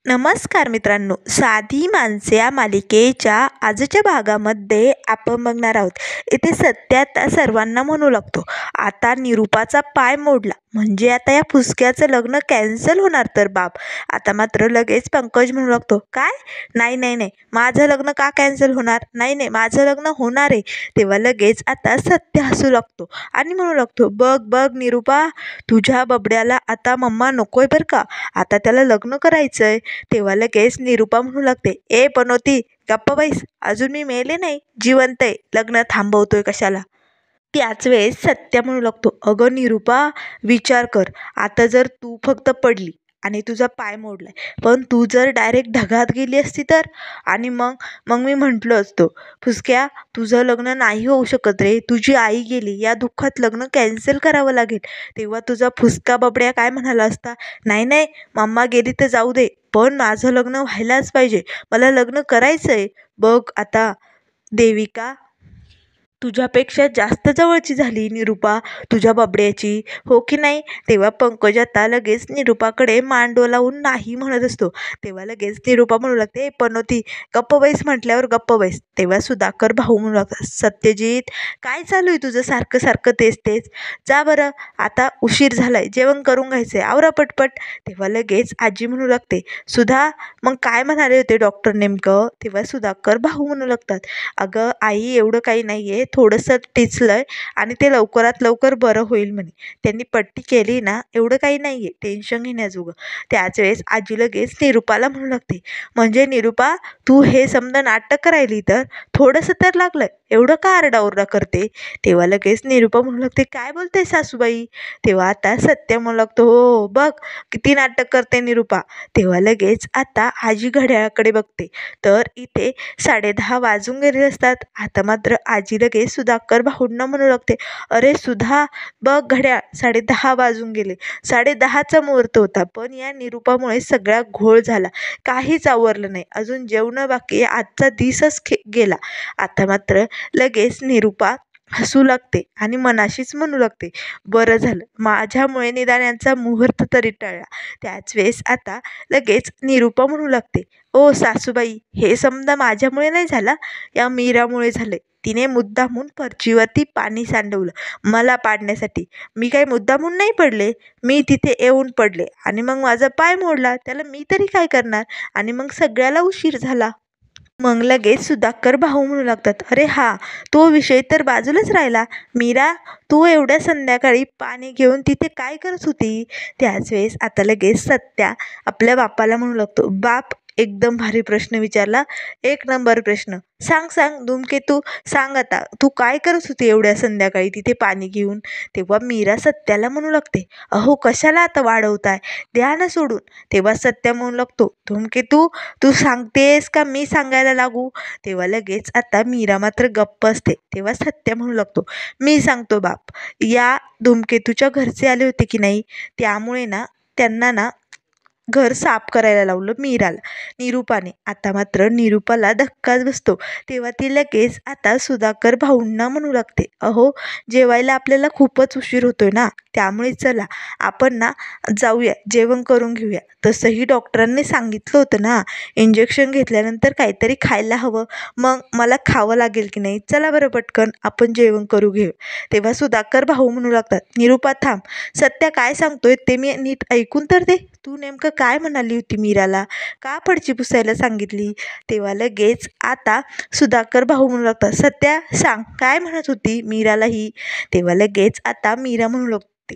नमस्कार मित्रांनो, साधी माणसे या मालिकेच्या आजच्या भागामध्ये आपण बघणार आहोत. इथे सत्या आता सर्वांना म्हणू लागतो, आता निरूपाचा पाय मोडला म्हणजे आता या फुसक्याचं लग्न कॅन्सल होणार. तर बाप, आता मात्र लगेच पंकज म्हणू लागतो, काय? नाही नाही नाही, माझं लग्न का कॅन्सल होणार? नाही नाही, माझं लग्न होणार आहे. तेव्हा लगेच आता सत्य हसू लागतो आणि म्हणू लागतो, बघ बघ निरूपा, तुझ्या बबड्याला आता मम्मा नकोय बरं का, आता त्याला लग्न करायचंय. तेव्हा लगेच निरूपा म्हणू लागते, ए पनोती, गप्प बैस, अजून मी मेले नाही, जिवंत आहे, लग्न थांबवतोय कशाला? त्याच वेळेस सत्या म्हणू लागतो, अगं निरूपा, विचार कर, आता जर तू फक्त पडली आणि तुझा पाय मोडलाय, पण तू जर डायरेक्ट ढगात गेली असती तर? आणि मग मग मी म्हटलो असतो, फुसक्या, तुझं लग्न नाही होऊ शकत रे, तुझी आई गेली, या दुःखात लग्न कॅन्सल करावं लागेल. तेव्हा तुझा फुसका बबड्या काय म्हणाला असता, नाही नाही, मम्मा गेली तर जाऊ दे, पण माझं लग्न व्हायलाच पाहिजे, मला लग्न करायचंय. बघ आता देविका तुझ्यापेक्षा जास्त जवळची झाली निरूपा, तुझ्या बबड्याची, हो की नाही? तेव्हा पंकज आता लगेच निरूपाकडे मान डोलावून नाही म्हणत असतो. तेव्हा लगेच निरूपा म्हणू लागते, "ए पनोती, गप्प बैस म्हटल्यावर गप्प बैस." तेव्हा सुधाकर भाऊ म्हणू लागतात, सत्यजित, काय चालू आहे तुझं सारखं सारखं तेच तेच? जा बरं, आता उशीर झालाय, जेवण करून घ्यायचंय, आवरा पटपट. तेव्हा लगेच आजी म्हणू लागते, सुधा, मग काय म्हणाले होते डॉक्टर नेमकं? तेव्हा सुधाकर भाऊ म्हणू लागतात, अगं आई, एवढं काही नाही आहे, थोडंसं टिचलंय आणि ते लवकरात लवकर बरं होईल म्हणे. त्यांनी पट्टी केली ना, एवढं काही नाही आहे, टेन्शन घेण्याजोगं. त्याच वेळेस आजी लगेच निरूपाला म्हणू लागते, म्हणजे निरूपा, तू हे समजा नाटक करायली तर थोडंसं तर लागलं, एवढं का आरडाओरडा करते? तेव्हा लगेच निरूपा म्हणू लागते, काय बोलते सासूबाई? तेव्हा आता सत्य म्हणू लागतो, हो बघ, किती नाटक करते निरूपा. तेव्हा लगेच आता आजी घड्याळाकडे बघते, तर इथे 10:30 वाजून गेले असतात. आता मात्र आजी लगेच सुधाकर भाऊंना म्हणू लागते, अरे सुधा, बघ घड्याळ, 10:30 वाजून गेले. 10:30चा मुहूर्त होता, पण या निरूपामुळे सगळा घोळ झाला, काहीच आवरलं नाही, अजून जेवणं बाकी आहे, आजचा दिवसच गेला. आता मात्र लगेच निरूपा हसू लागते आणि मनाशीच म्हणू लागते, बरं झालं, माझ्यामुळे निदान यांचा मुहूर्त तरी टळला. त्याच वेळेस आता लगेच निरूपा म्हणू लागते, ओ सासूबाई, हे समजा माझ्यामुळे नाही झाला, या मीरामुळे झाले. तिने मुद्दामून फरशीवरती पाणी सांडवलं मला पाडण्यासाठी. मी काही मुद्दामून नाही पडले, मी तिथे येऊन पडले आणि मग माझा पाय मोडला, त्याला मी तरी काय करणार? आणि मग सगळ्याला उशीर झाला. मग लगेच सुधाकर भाऊ म्हणू लागतात, अरे हा, तो विषय तर बाजूलाच राहिला. मीरा, तू एवढ्या संध्याकाळी पाणी घेऊन तिथे काय करत होती? त्याच वेळेस आता लगेच सत्या आपल्या बापाला म्हणू लागतो, बाप, एकदम भारी प्रश्न विचारला, एक नंबर प्रश्न. सांग सांग धूमकेतू, सांग आता, तू काय करत होती एवढ्या संध्याकाळी तिथे पाणी घेऊन? तेव्हा मीरा सत्याला म्हणू लागते, अहो कशाला आता वाढवताय, द्या ना सोडून. तेव्हा सत्या म्हणू लागतो, धूमकेतू, तू सांगतेस का मी सांगायला लागू? तेव्हा लगेच आता मीरा मात्र गप्प असते. तेव्हा सत्य म्हणू लागतो, मी सांगतो बाप, या धूमकेतूच्या घरचे आले होते की नाही, त्यामुळे ना त्यांना ना घर साफ करायला लावलं मीराला, निरूपाने. आता मात्र निरूपाला धक्काच बसतो. तेव्हा ती लगेच आता सुधाकर भाऊंना म्हणू लागते, अहो जेवायला आपल्याला खूपच उशीर होतोय ना, त्यामुळे चला आपण ना जाऊया, जेवण करून घेऊया. तसंही डॉक्टरांनी सांगितलं होतं ना, इंजेक्शन घेतल्यानंतर काहीतरी खायला हवं. मग मला खावं लागेल की नाही, चला बरं पटकन आपण जेवण करू घेऊ. तेव्हा सुधाकर भाऊ म्हणू लागतात, निरूपा थांब, सत्या काय सांगतोय ते मी नीट ऐकून तर दे, तू नेमकं काय म्हणाली होती मीराला, का फडची पुसायला सांगितली? तेव्हा लगेच आता सुधाकर भाऊ म्हणू लागतात, सत्या सांग, काय म्हणत होती मीराला ही? तेव्हा लगेच आता मीरा म्हणू लागते,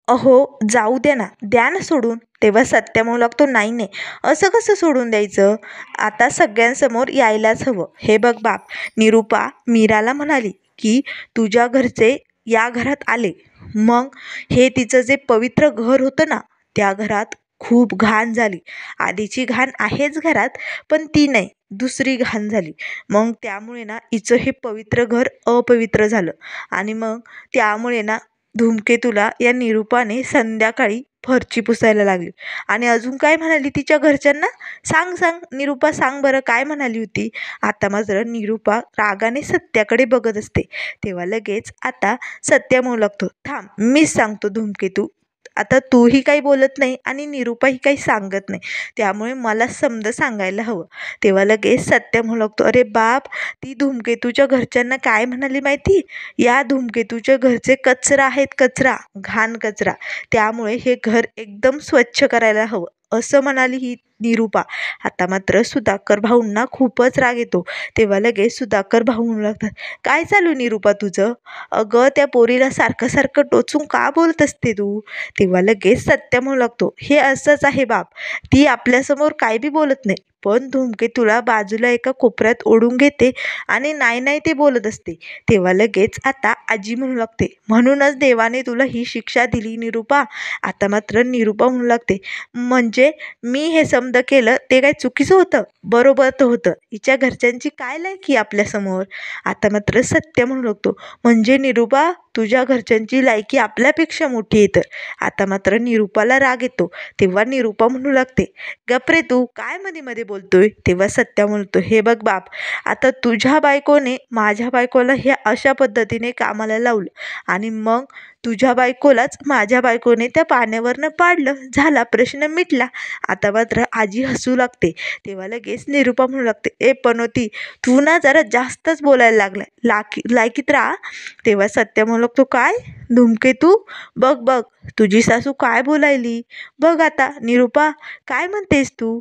अहो जाऊ द्या ना सोडून. तेव्हा सत्या म्हणू लागतो, नाही नाही, असं कसं सोडून द्यायचं, आता सगळ्यांसमोर यायलाच हवं. हे बघ बाप, निरूपा मीराला म्हणाली की तुझ्या घरचे या घरात आले, मग हे तिचं जे पवित्र घर होतं ना, त्या घरात खूप घाण झाली. आधीची घाण आहेच घरात, पण ती नाही, दुसरी घाण झाली. मग त्यामुळे ना हिचं हे पवित्र घर अपवित्र झालं आणि मग त्यामुळे ना धूमकेतूला या निरूपाने संध्याकाळी फरची पुसायला लागली. आणि अजून काय म्हणाली तिच्या घरच्यांना? सांग सांग निरूपा, सांग बरं, काय म्हणाली होती? आता मात्र निरूपा रागाने सत्याकडे बघत असते. तेव्हा लगेच आता सत्या म्हणू लागतो, थांब मीच सांगतो धूमकेतू, आता तूही काही बोलत नाही आणि निरूपाही काही सांगत नाही, त्यामुळे मला समज सांगायला हवं. तेव्हा लगेच सत्या म्हणू लागतो, अरे बाप, ती धूमकेतूच्या घरच्यांना काय म्हणाली माहिती? या धूमकेतूच्या घरचे कचरा आहेत, कचरा, घाण कचरा, त्यामुळे हे घर एकदम स्वच्छ करायला हवं असं म्हणाली ही निरूपा. आता मात्र सुधाकर भाऊंना खूपच राग येतो. तेव्हा लगेच सुधाकर भाऊ म्हणू लागतात, काय चालू निरूपा तुझं? अगं त्या पोरीला सारखं सारखं टोचून का बोलत असते तू? तेव्हा लगेच सत्य म्हणू लागतो, हे असंच आहे बाप, ती आपल्यासमोर काय बी बोलत नाही, पण धूमकेतूला बाजूला एका कोपऱ्यात ओढून घेते आणि नाही नाही ते बोलत असते. तेव्हा लगेच आता आजी म्हणू लागते, म्हणूनच देवाने तुला ही शिक्षा दिली निरूपा. आता मात्र निरूपा म्हणू लागते, म्हणजे मी हे समज केलं ते काय चुकीचं होतं? बरोबर तर होतं. हिच्या घरच्यांची काय लायकी आपल्यासमोर? आता मात्र सत्य म्हणू लागतो, म्हणजे निरूपा तुझ्या घरच्यांची लायकी आपल्यापेक्षा मोठी आहे तर. आता मात्र निरूपाला राग येतो. तेव्हा निरूपा म्हणू लागते, गप्रे तू काय मध्ये मध्ये बोलतोय? तेव्हा सत्या म्हणतो, हे बघ बाप, आता तुझ्या बायकोने माझ्या बायकोला हे अशा पद्धतीने कामाला लावलं आणि मग तुझ्या बायकोलाच माझ्या बायकोने त्या पाण्यावरनं पाडलं, झाला प्रश्न मिटला. आता मात्र आजी हसू लागते. तेव्हा लगेच निरूपा म्हणू लागते, ए पनोती, तू ना जरा जास्तच बोलायला लागलाय, लायकीत राहा. तेव्हा सत्य म्हणू लागतो, काय धूमकेतू, बघ बघ तुझी सासू काय बोलायली, बघ आता निरूपा काय म्हणतेस तू?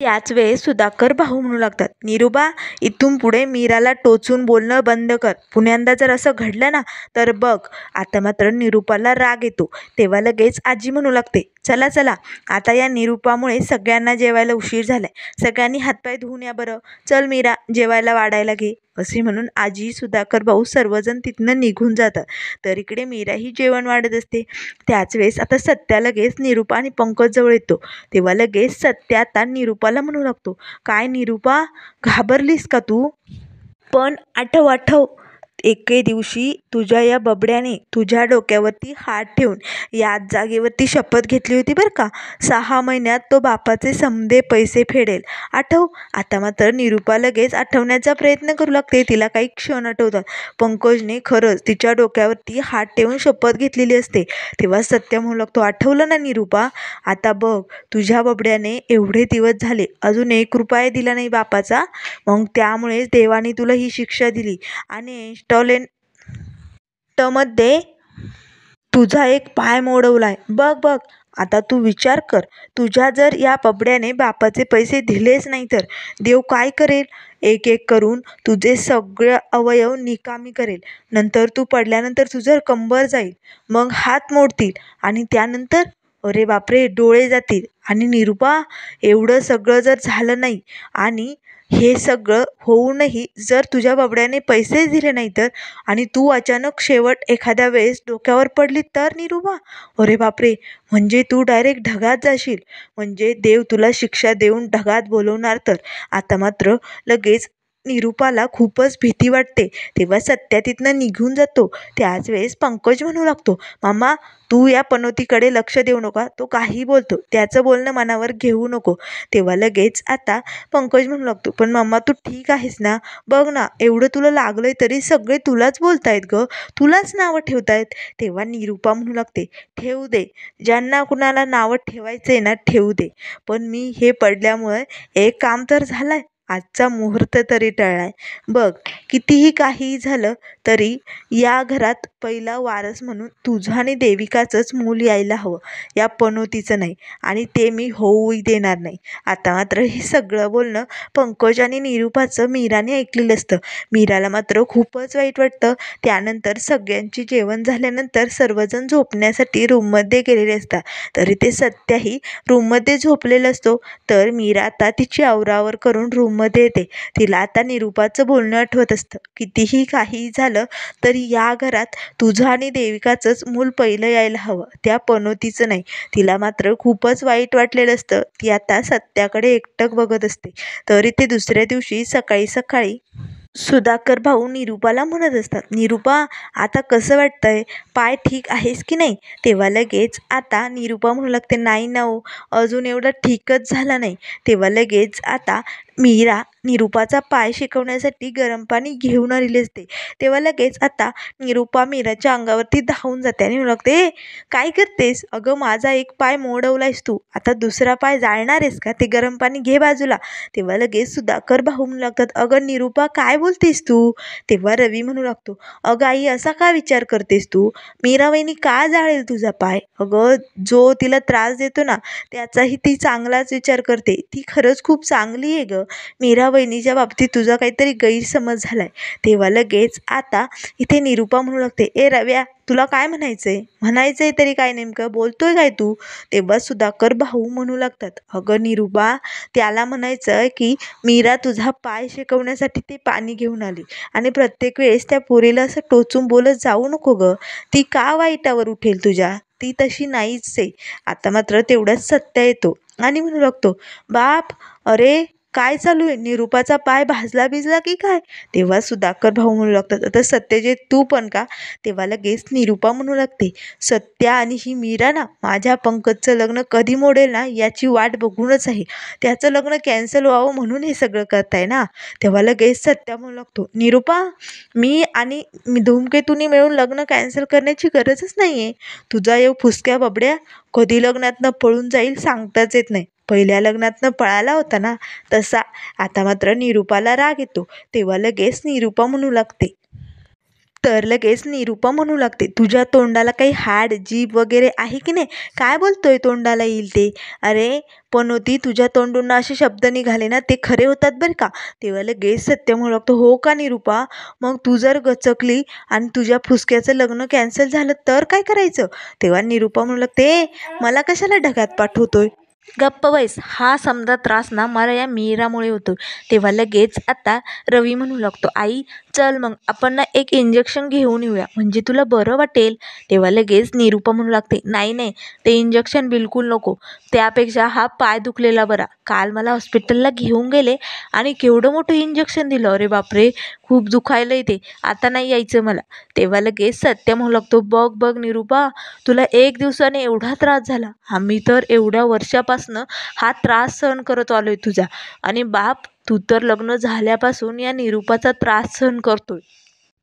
याच वेळेस सुधाकर भाऊ म्हणू लागतात, निरूपा इथून पुढे मीराला टोचून बोलणं बंद कर, पुण्यांदा जर असं घडलं ना तर बघ. आता मात्र निरूपाला राग येतो. तेव्हा लगेच आजी म्हणू लागते, चला चला, आता या निरूपामुळे सगळ्यांना जेवायला उशीर झालाय, सगळ्यांनी हातपाय धुवून या बरं, चल मीरा जेवायला वाढायला घे. असे म्हणून आजी, सुधाकर भाऊ सर्वजण तिथनं निघून जातात. तर इकडे मीराही जेवण वाढत असते. त्याच वेळेस आता सत्या लगेच निरूपा आणि पंकज जवळ येतो. तेव्हा लगेच सत्या आता निरूपाला म्हणू लागतो, काय निरूपा, घाबरलीस का तू? पण आठव आठव, एके दिवशी तुझ्या या बबड्याने तुझ्या डोक्यावरती हात ठेवून याच जागेवरती शपथ घेतली होती बरं का, 6 महिन्यात तो बापाचे समधे पैसे फेडेल, आठव? आता मात्र निरूपा लगेच आठवण्याचा प्रयत्न करू लागते. तिला काही क्षण आठवतात. पंकजने खरंच तिच्या डोक्यावरती हात ठेवून शपथ घेतलेली असते. तेव्हा सत्य म्हणू लागतो, आठवलं ना निरूपा? आता बघ, तुझ्या बबड्याने एवढे दिवस झाले अजून 1 रुपया दिला नाही बापाचा, मग त्यामुळेच देवाने तुला ही शिक्षा दिली आणि इन्स्टॉलमेंटमध्ये तुझा एक पाय मोडवलाय. बघ बघ, आता तू विचार कर, तुझ्या जर या बबड्याने बापाचे पैसे दिलेच नाही तर देव काय करेल? एक एक करून तुझे सगळे अवयव निकामी करेल. नंतर तू पडल्यानंतर तुझं कंबर जाईल, मग हात मोडतील आणि त्यानंतर अरे बापरे, डोळे जातील. आणि निरूपा, एवढं सगळं जर झालं नाही आणि हे सगळं होऊनही जर तुझ्या बबड्याने पैसेच दिले नाही तर, आणि तू अचानक शेवट एखाद्या वेळेस डोक्यावर पडली तर निरूपा, अरे बापरे, म्हणजे तू डायरेक्ट ढगात जाशील, म्हणजे देव तुला शिक्षा देऊन ढगात बोलवणार तर. आता मात्र लगेच निरूपाला खूपच भीती वाटते. तेव्हा सत्या तिथनं निघून जातो. त्याच वेळेस पंकज म्हणू लागतो, मामा तू या पनोतीकडे लक्ष देऊ नका, तो काही बोलतो, त्याचं बोलणं मनावर घेऊ नको. तेव्हा लगेच आता पंकज म्हणू लागतो, पण मम्मा तू ठीक आहेस ना? बघ ना, एवढं तुला लागलंय तरी सगळे तुलाच बोलतायत ग, तुलाच नावं ठेवतायत. तेव्हा निरूपा म्हणू लागते, ठेवू दे, ज्यांना कुणाला नावं ठेवायचे ना ठेवू दे, पण मी हे पडल्यामुळे एक काम तर झालंय, आजचा मुहूर्त तरी टळलाय. बघ, कितीही काही झालं तरी या घरात पहिला वारस म्हणून तुझं आणि देविकाचंच मूल यायला हवं, या पनोतीचं नाही, आणि ते मी होऊही देणार नाही. आता मात्र हे सगळं बोलणं पंकज आणि निरूपाचं मीराने ऐकलेलं असतं. मीराला मात्र खूपच वाईट वाटतं. त्यानंतर सगळ्यांची जेवण झाल्यानंतर सर्वजण झोपण्यासाठी रूममध्ये गेलेले असतात. तरी ते सत्याही रूममध्ये झोपलेलं असतो. तर मीरा आता तिची आवरावर करून रूममध्ये येते. तिला आता निरूपाचं बोलणं आठवत असतं. कितीही काही झालं तरी या घरात तुझं आणि देविकाचंच मूल पहिलं यायला हवं, त्या पनोतीचं नाही. तिला मात्र खूपच वाईट वाटलेलं असतं. ती आता सत्याकडे एकटक बघत असते. तरी ते दुसऱ्या दिवशी सकाळी सकाळी सुधाकर भाऊ निरूपाला म्हणत असतात, निरूपा आता कसं वाटतंय, पाय ठीक आहेस की नाही? तेव्हा लगेच आता निरूपा म्हणू लागते, नाही ना हो, अजून एवढा ठीकच झाला नाही. तेव्हा लगेच आता मीरा निरूपाचा पाय शेकवण्यासाठी गरम पाणी घेऊन आलेली असते. तेव्हा लगेच आता निरूपा मीराच्या अंगावरती धावून जाते आणि म्हणू लागते, "ए, काय करतेस? अगं माझा एक पाय मोडवलायस तू. आता दुसरा पाय जाळणार आहेस का? ते गरम पाणी घे बाजूला." तेव्हा लगेच सुधाकर भाऊ म्हणू लागतात, "अगं निरूपा काय बोलतेस तू?" तेव्हा रवी म्हणू लागतो, "अगं आई असा का विचार करतेस तू? मीरा वहिनी का जाळेल तुझा पाय? अगं जो तिला त्रास देतो ना त्याचाही ती चांगलाच विचार करते. ती खरंच खूप चांगली आहे गं. मीरा वहिनीच्या बाबतीत तुझा काहीतरी गैरसमज झालाय." तेव्हा लगेच आता इथे निरूपा म्हणू लागते, "ए रव्या, तुला काय म्हणायचंय? म्हणायचंय तरी काय नेमकं? बोलतोय काय तू?" तेव्हा सुधाकर भाऊ म्हणू लागतात, "अगं निरूपा, त्याला म्हणायचं की मीरा तुझा पाय शेकवण्यासाठी ते पाणी घेऊन आली आणि प्रत्येक वेळेस त्या पोरीला असं टोचून बोलत जाऊ नको गं. ती का वाईटावर उठेल तुझ्या? ती तशी नाहीच आहे." आता मात्र तेवढ्याच सत्या येतो आणि म्हणू लागतो, "बाप, अरे काय चालू आहे? निरूपाचा पाय भाजला भिजला की काय?" तेव्हा सुधाकर भाऊ म्हणू लागतात, "आता सत्यजित तू पण का?" तेव्हा लगेच निरूपा म्हणू लागते, "सत्या आणि ही मीरा ना माझ्या पंकजचं लग्न कधी मोडेल ना याची वाट बघूनच आहे. त्याचं लग्न कॅन्सल व्हावं म्हणून हे सगळं करताय ना." तेव्हा लगेच सत्या म्हणू लागतो, "निरूपा, मी धूमकेतूनी मिळून लग्न कॅन्सल करण्याची गरजच नाही आहे. तुझा येऊ फुसक्या बबड्या कधी लग्नातनं पळून जाईल सांगताच येत नाही. पहिल्या लग्नातनं पळाला होता ना तसा." आता मात्र निरूपाला राग येतो. तेव्हा लगेच निरूपा म्हणू लागते, "तुझ्या तोंडाला काही हाड, जीभ वगैरे आहे की नाही? काय बोलतोय तोंडाला येईल ते? अरे पनोती, तुझ्या तोंडून असे शब्द निघाले ना ते खरे होतात बरं का." तेव्हा लगेच सत्य म्हणू लागतो, "हो का निरूपा? मग तू जर गचकली आणि तुझ्या फुसक्याचं लग्न कॅन्सल झालं तर काय करायचं?" तेव्हा निरूपा म्हणू लागते, "ए, मला कशाला ढगात पाठवतोय? गप्प बैस. हा समजा त्रास ना मला या मीरामुळे होतो." तेव्हा लगेच आता रवी म्हणू लागतो, "आई चल मग आपण ना एक इंजेक्शन घेऊन येऊया म्हणजे तुला बरं वाटेल." तेव्हा लगेच निरूपा म्हणू लागते, "नाही नाही, ते इंजेक्शन बिलकुल नको. त्यापेक्षा हा पाय दुखलेला बरा. काल मला हॉस्पिटलला घेऊन गेले आणि केवढं मोठं इंजेक्शन दिलं. अरे बापरे, खूप दुखायलंय ते. आता नाही यायचं मला." तेव्हा लगेच सत्य म्हणू लागतो, "बघ बघ निरूपा, तुला एक दिवसाने एवढा त्रास झाला. आम्ही तर एवढ्या वर्षापासनं हा त्रास सहन करत आलोय तुझा. आणि बाप, तू तर लग्न झाल्यापासून या निरूपाचा त्रास सहन करतोय.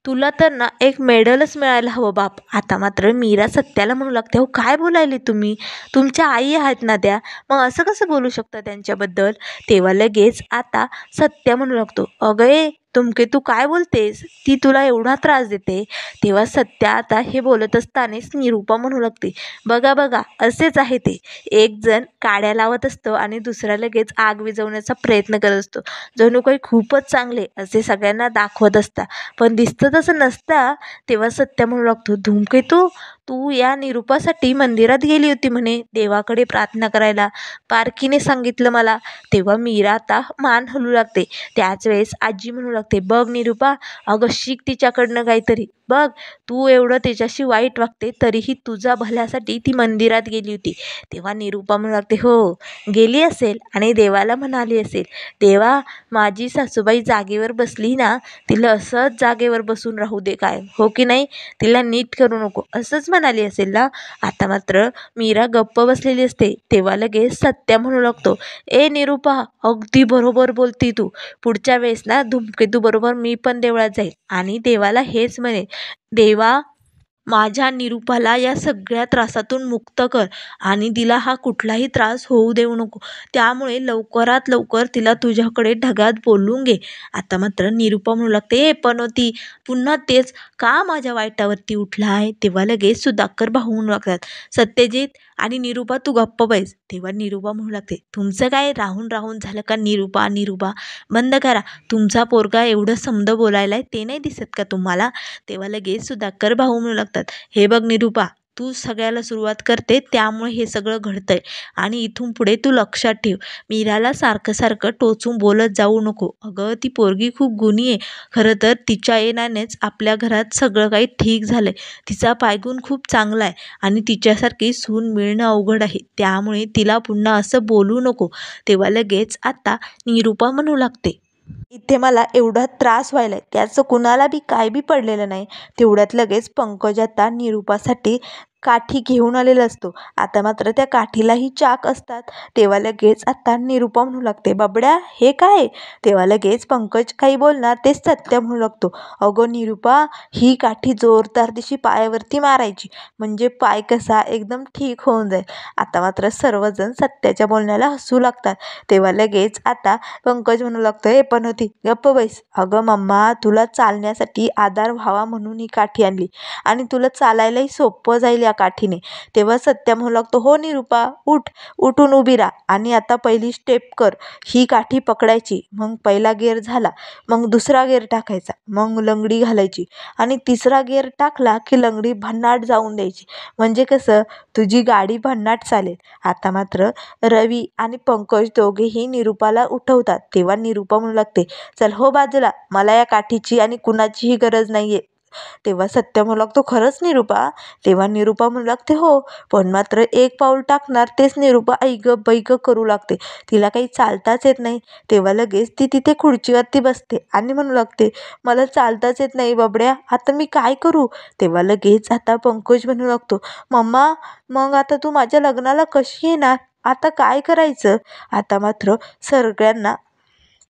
तुला तर ना एक मेडलच मिळायला हवं बाप." आता मात्र मीरा सत्याला म्हणू लागते, "अहो काय बोलायले तुम्ही? तुमच्या आई आहेत ना त्या. मग असं कसं बोलू शकता त्यांच्याबद्दल?" तेव्हा लगेच आता सत्या म्हणू लागतो, "अगं ए तुमके, तू काय बोलतेस? ती तुला एवढा त्रास देते." तेव्हा सत्या आता हे बोलत असतानाच निरूपा म्हणू लागते, "बघा बघा, असेच आहे ते. एक जण काड्या लावत असतो आणि दुसरा लगेच आग विझवण्याचा प्रयत्न करत असतो. जणू काही खूपच चांगले असे सगळ्यांना दाखवत असतात, पण दिसतं तसं नसतं." तेव्हा सत्य म्हणू लागतो, "धूमकेतू, तू या निरूपासाठी मंदिरात गेली होती म्हणे देवाकडे प्रार्थना करायला. पारखीने सांगितलं मला." तेव्हा मीरा आता मान हलू लागते. त्याच वेळेस आजी म्हणू लागते, "बघ निरूपा, अगं शिक तिच्याकडनं काहीतरी. बघ, तू एवढं तिच्याशी वाईट वागते तरीही तुझ्या भल्यासाठी ती मंदिरात गेली होती." तेव्हा निरूपा म्हणू लागते, "हो, गेली असेल आणि देवाला म्हणाली असेल, 'देवा, माझी सासूबाई जागेवर बसली ना, तिला असंच जागेवर बसून राहू दे काय, हो की नाही? तिला नीट करू नको,' असंच म्हणाली असेल ना." आता मात्र मीरा गप्प बसलेली असते. तेव्हा लगेच सत्या म्हणू लागतो, "ए निरूपा, अगदी बरोबर बोलती तू. पुढच्या वेळेस ना धूमकेतू बरोबर मी पण देवळात जाईल आणि देवाला हेच म्हणेल, 'देवा, माझ्या निरूपाला या सगळ्या त्रासातून मुक्त कर आणि तिला हा कुठलाही त्रास होऊ देऊ नको. त्यामुळे लवकरात लवकर तिला तुझ्याकडे ढगात बोलवून घे.'" आता मात्र निरूपा म्हणू लागते, "ए पनोती, पुन्हा तेच का माझ्या वाईटावरती उठला आहे?" तेव्हा लगेच सुधाकर भाऊ म्हणू लागतात, "सत्यजित आणि निरूपा तू गप्प बैस." तेव्हा निरूपा म्हणू लागते, "तुमचं काय राहून राहून झालं का निरूपा निरूपा? बंद करा. तुमचा पोरगा एवढं समद बोलायलाय ते नाही दिसत का तुम्हाला?" तेव्हा लगेच सुधाकर भाऊ म्हणू लागतात, "हे बघ निरूपा, तू सगळ्याला सुरुवात करते त्यामुळे हे सगळं घडतंय आणि इथून पुढे तू लक्षात ठेव, मीराला सारखं सारखं टोचून बोलत जाऊ नको. अगं ती पोरगी खूप गुणी आहे. खरं तर तिच्या येण्यानेच आपल्या घरात सगळं काही ठीक झालंय. तिचा पायगुण खूप चांगला आहे आणि तिच्यासारखी सून मिळणं अवघड आहे. त्यामुळे तिला पुन्हा असं बोलू नको." तेव्हा लगेच आता निरूपा म्हणू लागते, "इथे मला एवढा त्रास व्हायलाय त्याचं कुणाला बी काय बी पडलेलं नाही." तेवढ्यात लगेच पंकज आता निरूपासाठी काठी घेऊन आलेला असतो. आता मात्र त्या काठीलाही चाक असतात. तेव्हा लगेच आता निरुपा म्हणू लागते, बबड्या हे काय? तेव्हा लगेच पंकज काही बोलणार तेच सत्या म्हणू लागतो, अगं निरुपा, ही काठी जोरदार दिशी पायावरती मारायची, म्हणजे पाय कसा एकदम ठीक होऊन जाईल. आता मात्र सर्वजण सत्याच्या बोलण्याला हसू लागतात. तेव्हा लगेच आता पंकज म्हणू लागतो, हे पण होती गप्प बैस. अगं मम्मा, तुला चालण्यासाठी आधार व्हावा म्हणून ही काठी आणली आणि तुला चालायलाही सोपं जाईल या काठीने. तेव्हा सत्या म्हणू लागतो, हो निरुपा, उठून उभी राहा आणि आता पहिली स्टेप कर. ही काठी पकडायची, मग पहिला गिअर झाला, मग दुसरा गिअर टाकायचा, मग लंगडी घालायची आणि तिसरा गिअर टाकला की लंगडी भन्नाट जाऊन द्यायची. म्हणजे कसं तुझी गाडी भन्नाट चालेल. आता मात्र रवी आणि पंकज दोघेही निरुपाला उठवतात. तेव्हा निरुपा म्हणू लागते, चल हो बाजूला, मला या काठीची आणि कुणाचीही गरज नाहीये. तेव्हा सत्य म्हणू लागतो, खरंच निरुपा? तेव्हा निरुपा म्हणू लागते, हो. पण मात्र एक पाऊल टाकणार तेच निरुपा ऐग बैग करू लागते. तिला काही चालताच येत नाही. तेव्हा लगेच ती तिथे खुर्चीवरती बसते आणि म्हणू लागते, मला चालताच येत नाही बबड्या, आता मी काय करू? तेव्हा लगेच आता पंकज म्हणू लागतो, मम्मा, मग आता तू माझ्या लग्नाला कशी येणार? आता काय करायचं? आता मात्र सगळ्यांना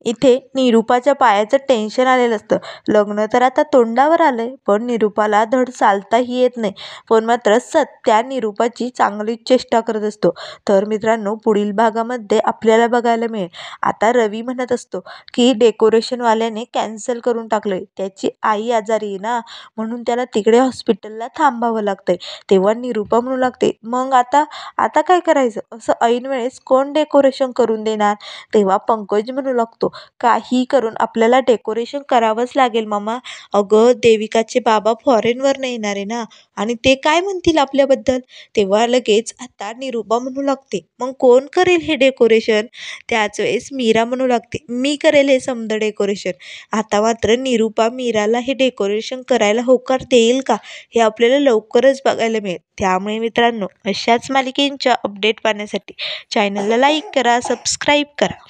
इथे निरुपाच्या पायाचं टेन्शन आलेलं असतं. लग्न तर आता तोंडावर आलंय, पण निरुपाला धड चालताही येत नाही. पण मात्र सत्या निरुपाची चांगलीच चेष्टा करत असतो. तर मित्रांनो, पुढील भागामध्ये आपल्याला बघायला मिळेल, आता रवी म्हणत असतो की डेकोरेशनवाल्याने कॅन्सल करून टाकलंय, त्याची आई आजारी आहे ना, म्हणून त्याला तिकडे हॉस्पिटलला थांबावं लागतंय. तेव्हा निरुपा म्हणू लागते, मग आता आता काय करायचं? असं ऐन वेळेस कोण डेकोरेशन करून देणार? तेव्हा पंकज म्हणू लागतो, काही करून आपल्याला डेकोरेशन करावंच लागेल मामा. अगं देविकाचे बाबा फॉरेनवर नाही येणार आहे ना, आणि ते काय म्हणतील आपल्याबद्दल? तेव्हा लगेच आता निरुपा म्हणू लागते, मग कोण करेल हे डेकोरेशन? त्याच वेळेस मीरा म्हणू लागते, मी करेल हे समद डेकोरेशन. आता मात्र निरुपा मीराला हे डेकोरेशन करायला होकार देईल का, हे आपल्याला लवकरच बघायला मिळेल. त्यामुळे मित्रांनो, अशाच मालिकेंच्या अपडेट पाहण्यासाठी चॅनलला लाईक करा, सबस्क्राईब करा.